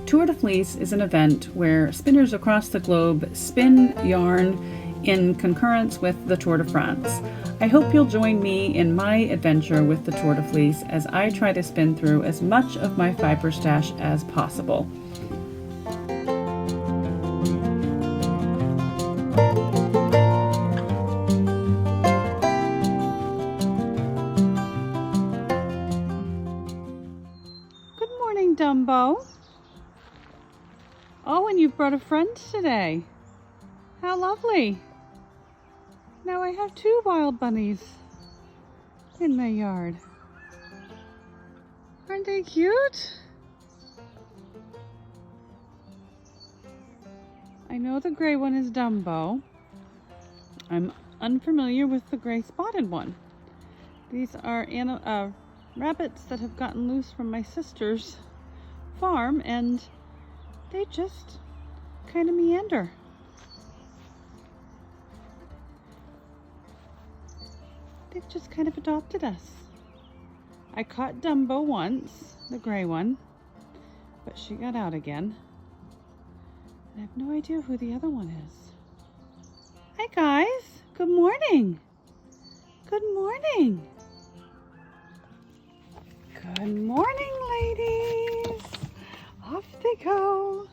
Tour de Fleece is an event where spinners across the globe spin yarn in concurrence with the Tour de France. I hope you'll join me in my adventure with the Tour de Fleece as I try to spin through as much of my fiber stash as possible. Good morning, Dumbo. Oh, and you've brought a friend today. How lovely. Now I have 2 wild bunnies in my yard. Aren't they cute? I know the gray one is Dumbo. I'm unfamiliar with the gray spotted one. These are rabbits that have gotten loose from my sister's farm, and they just kind of meander. They've just kind of adopted us. I caught Dumbo once, the gray one, but she got out again. And I have no idea who the other one is. Hi guys, good morning. Good morning. Good morning, ladies. Off they go.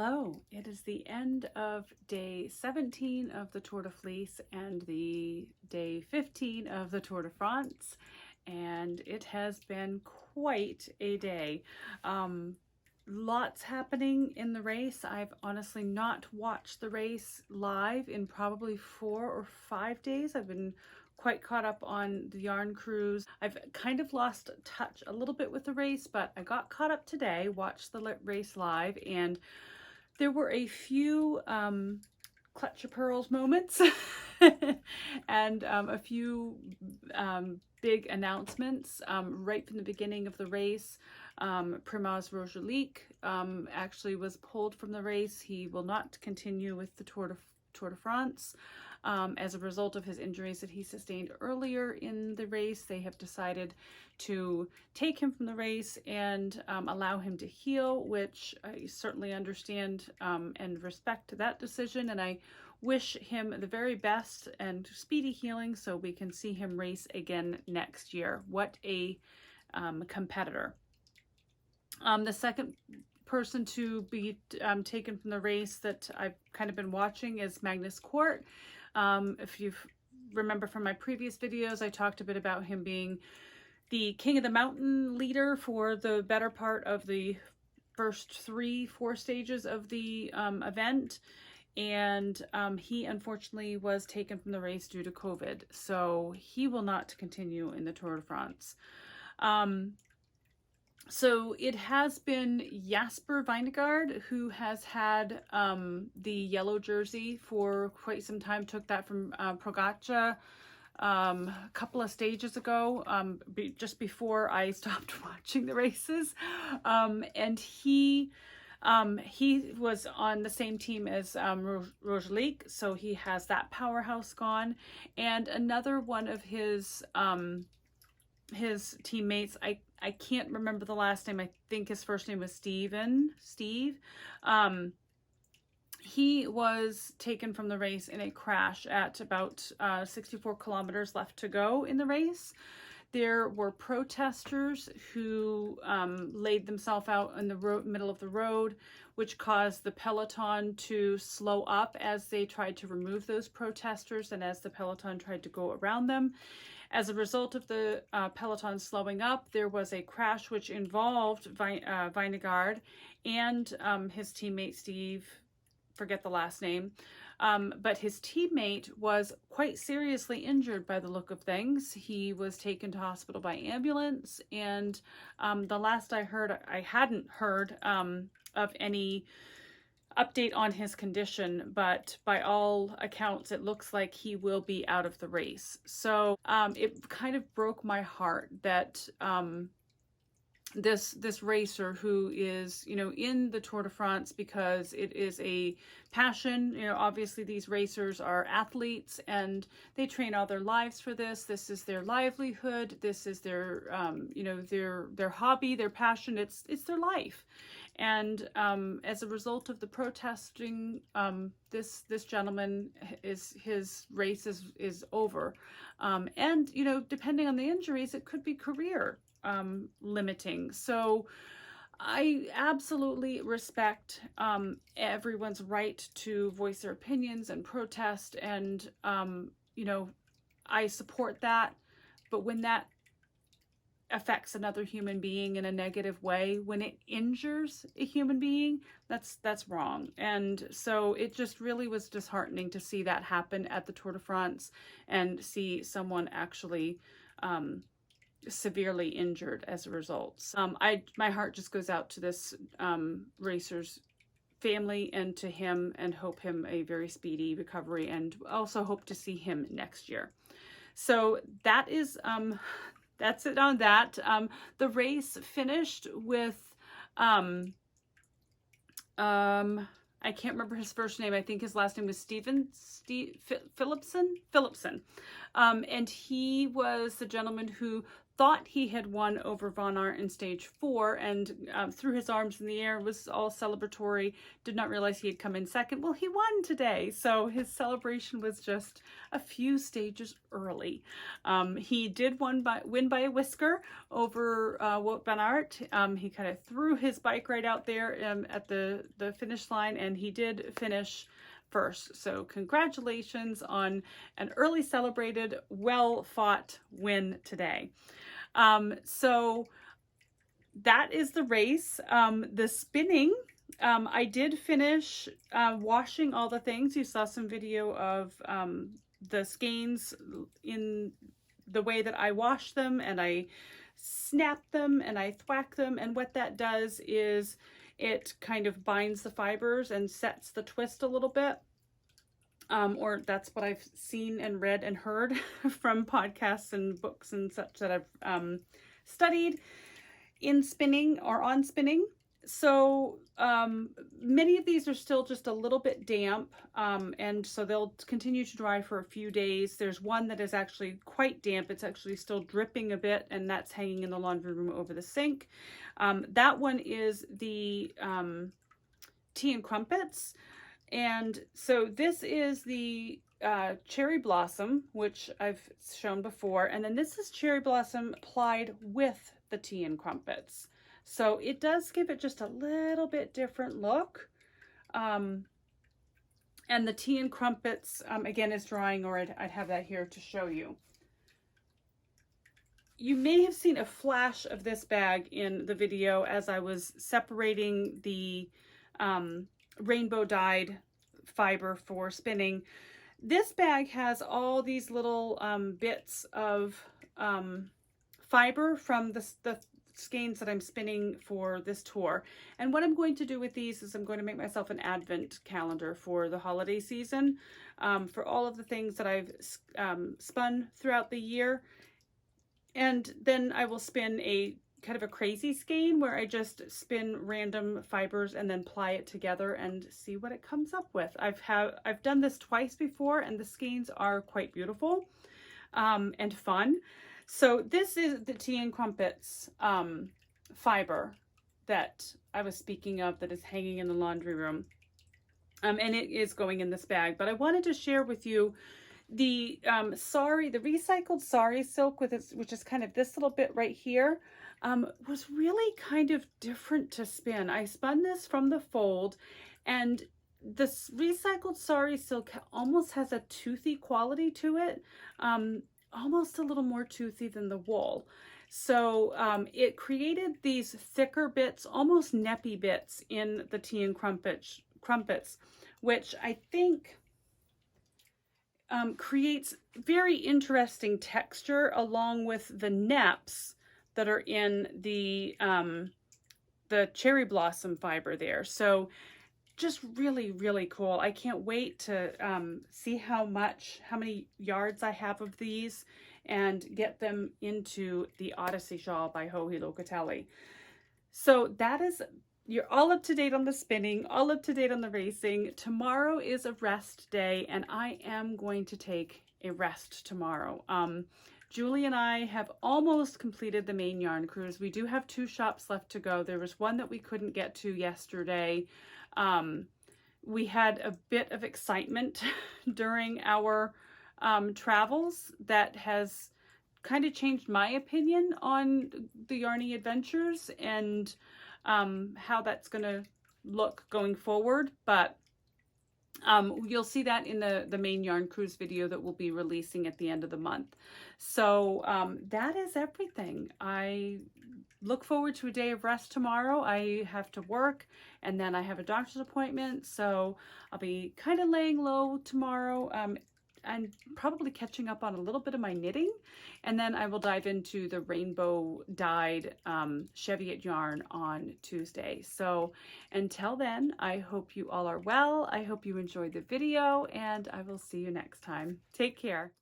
Hello, it is the end of day 17 of the Tour de Fleece and the day 15 of the Tour de France, and it has been quite a day. Lots happening in the race. I've honestly not watched the race live in probably 4 or 5 days. I've been quite caught up on the Yarn Cruise. I've kind of lost touch a little bit with the race, but I got caught up today, watched the race live, and there were a few clutch of pearls moments and a few big announcements right from the beginning of the race. Primoz Roglic actually was pulled from the race. He will not continue with the Tour de France. As a result of his injuries that he sustained earlier in the race, they have decided to take him from the race and allow him to heal, which I certainly understand and respect that decision, and I wish him the very best and speedy healing so we can see him race again next year. What a competitor. The second person to be taken from the race that I've kind of been watching is Magnus Cort. If you remember from my previous videos, I talked a bit about him being the king of the mountain leader for the better part of the first 3-4 stages of the event. And he unfortunately was taken from the race due to COVID. So he will not continue in the Tour de France. So it has been Jasper Vingegaard who has had the yellow jersey for quite some time. Took that from Pogačar a couple of stages ago, just before I stopped watching the races. And he was on the same team as Roglic, so he has that powerhouse gone. And another one of his teammates, I can't remember the last name. I think his first name was Steve. He was taken from the race in a crash at about 64 kilometers left to go in the race. There were protesters who laid themselves out in the middle of the road, which caused the peloton to slow up as they tried to remove those protesters and as the peloton tried to go around them. As a result of the peloton slowing up, there was a crash which involved Vingegaard and his teammate Steve, forget the last name, but his teammate was quite seriously injured by the look of things. He was taken to hospital by ambulance, and the last I heard, I hadn't heard of any update on his condition, but by all accounts it looks like he will be out of the race. So it kind of broke my heart that this racer who is, you know, in the Tour de France because it is a passion. You know, obviously these racers are athletes and they train all their lives for this. This is their livelihood. This is their you know, their hobby, their passion. It's their life. And as a result of the protesting, this gentleman, his race is over. And, you know, depending on the injuries, it could be career limiting. So I absolutely respect everyone's right to voice their opinions and protest. And, you know, I support that. But when that affects another human being in a negative way, when it injures a human being, that's wrong. And so it just really was disheartening to see that happen at the Tour de France and see someone actually severely injured as a result. My heart just goes out to this racer's family and to him, and hope him a very speedy recovery, and also hope to see him next year. So that is that's it on that. The race finished with, I can't remember his first name. I think his last name was Philipsen. And he was the gentleman who thought he had won over Von Aert in stage 4 and threw his arms in the air, was all celebratory, did not realize he had come in second. Well, he won today, so his celebration was just a few stages early. He did win by a whisker over Wout Van Aert. He kind of threw his bike right out there at the finish line, and he did finish first. So congratulations on an early celebrated, well-fought win today. So that is the race. The spinning, I did finish washing all the things. You saw some video of the skeins in the way that I wash them, and I snap them and I thwack them, and what that does is it kind of binds the fibers and sets the twist a little bit. Or that's what I've seen and read and heard from podcasts and books and such that I've studied in spinning or on spinning. So many of these are still just a little bit damp, and so they'll continue to dry for a few days. There's one that is actually quite damp. It's actually still dripping a bit, and that's hanging in the laundry room over the sink. That one is the Tea and Crumpets. And so this is the Cherry Blossom, which I've shown before. And then this is Cherry Blossom applied with the Tea and Crumpets. So it does give it just a little bit different look. And the Tea and Crumpets, again, is drying, or I'd have that here to show you. You may have seen a flash of this bag in the video as I was separating the rainbow dyed fiber for spinning. This bag has all these little bits of fiber from the skeins that I'm spinning for this tour. And what I'm going to do with these is I'm going to make myself an advent calendar for the holiday season, for all of the things that I've spun throughout the year. And then I will spin a kind of a crazy skein where I just spin random fibers and then ply it together and see what it comes up with. I've done this twice before, and the skeins are quite beautiful and fun. So this is the Tea and Crumpets fiber that I was speaking of that is hanging in the laundry room. And it is going in this bag, but I wanted to share with you the the recycled sari silk with its, which is kind of this little bit right here, was really kind of different to spin. I spun this from the fold, and this recycled sari silk almost has a toothy quality to it, almost a little more toothy than the wool. So it created these thicker bits, almost neppy bits in the Tea and Crumpets, which I think creates very interesting texture along with the neps that are in the Cherry Blossom fiber there. So just really, really cool. I can't wait to see how many yards I have of these and get them into the Odyssey shawl by Joji Locatelli. So that is, you're all up to date on the spinning, all up to date on the racing. Tomorrow is a rest day, and I am going to take a rest tomorrow. Julie and I have almost completed the Maine Yarn Cruise. We do have 2 shops left to go. There was one that we couldn't get to yesterday. We had a bit of excitement during our travels that has kind of changed my opinion on the yarning adventures and how that's going to look going forward. But you'll see that in the Maine Yarn Cruise video that we'll be releasing at the end of the month. So that is everything. I look forward to a day of rest tomorrow. I have to work, and then I have a doctor's appointment, so I'll be kind of laying low tomorrow. I'm probably catching up on a little bit of my knitting, and then I will dive into the rainbow dyed Cheviot yarn on Tuesday. So until then, I hope you all are well. I hope you enjoyed the video, and I will see you next time. Take care.